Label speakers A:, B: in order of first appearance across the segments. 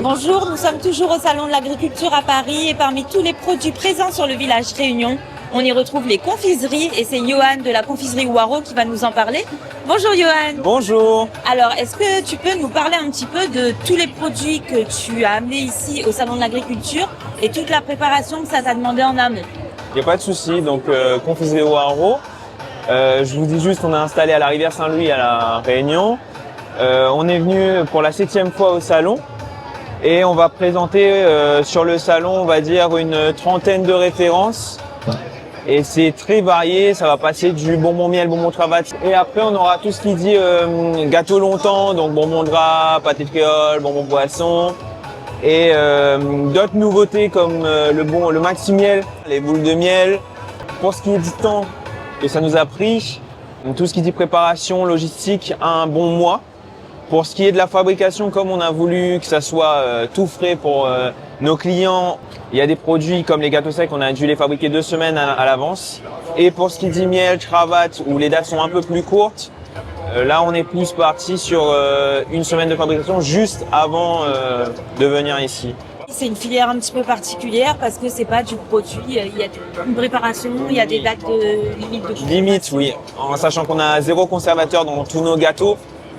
A: Bonjour, nous sommes toujours au Salon de l'Agriculture à Paris et parmi tous les produits présents sur le village Réunion, on y retrouve les confiseries et c'est Johan de la confiserie Waro qui va nous en parler. Bonjour Johan.
B: Bonjour.
A: Alors, est-ce que tu peux nous parler un petit peu de tous les produits que tu as amenés ici au Salon de l'Agriculture et toute la préparation que ça t'a demandé en amont?
B: Il n'y a pas de souci, donc confiserie Waro. Je vous dis juste, on est installé à la rivière Saint-Louis à la Réunion. On est venu pour la 7e fois au salon et on va présenter sur le salon, on va dire, une trentaine de références. Et c'est très varié, ça va passer du bonbon miel, bonbon cravate. Et après, on aura tout ce qui dit gâteau longtemps, donc bonbon gras, pâté de créole, bonbon poisson. Et d'autres nouveautés comme le maxi miel, les boules de miel. Pour ce qui est du temps que ça nous a pris, donc tout ce qui dit préparation, logistique, un bon mois. Pour ce qui est de la fabrication, comme on a voulu que ça soit tout frais pour nos clients, il y a des produits comme les gâteaux secs, on a dû les fabriquer 2 semaines à l'avance. Et pour ce qui dit miel, cravate, où les dates sont un peu plus courtes, là on est plus parti sur 1 semaine de fabrication juste avant de venir ici.
A: C'est une filière un petit peu particulière parce que c'est pas du produit, il y a une préparation, il y a des dates de limite de
B: Limite, oui, en sachant qu'on a 0 conservateur dans tous nos gâteaux.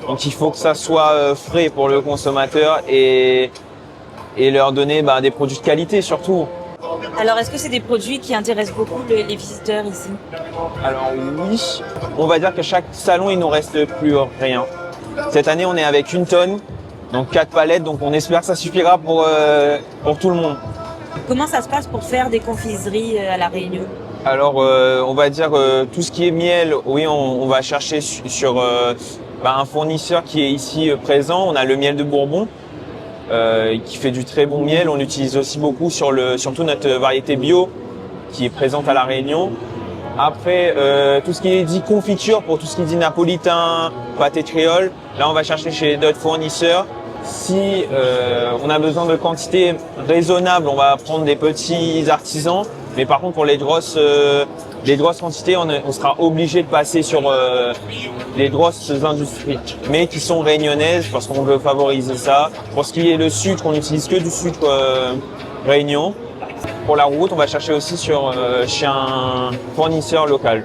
B: Donc il faut que ça soit frais pour le consommateur et leur donner des produits de qualité surtout.
A: Alors est-ce que c'est des produits qui intéressent beaucoup les visiteurs ici?
B: Alors oui, on va dire qu'à chaque salon il nous reste plus rien. Cette année on est avec 1 tonne, donc 4 palettes, donc on espère que ça suffira pour tout le monde.
A: Comment ça se passe pour faire des confiseries à La Réunion?
B: Alors on va dire tout ce qui est miel, oui on va chercher sur un fournisseur qui est ici présent. On a le miel de Bourbon qui fait du très bon miel. On l'utilise aussi beaucoup surtout notre variété bio qui est présente à La Réunion. Après, tout ce qui est dit confiture, pour tout ce qui est dit napolitain, pâté de créole, là on va chercher chez d'autres fournisseurs. Si on a besoin de quantités raisonnables, on va prendre des petits artisans. Mais par contre, pour les grosses quantités, on sera obligé de passer sur les grosses industries, mais qui sont réunionnaises parce qu'on veut favoriser ça. Pour ce qui est le sucre, on n'utilise que du sucre Réunion. Pour la route, on va chercher aussi chez un fournisseur local.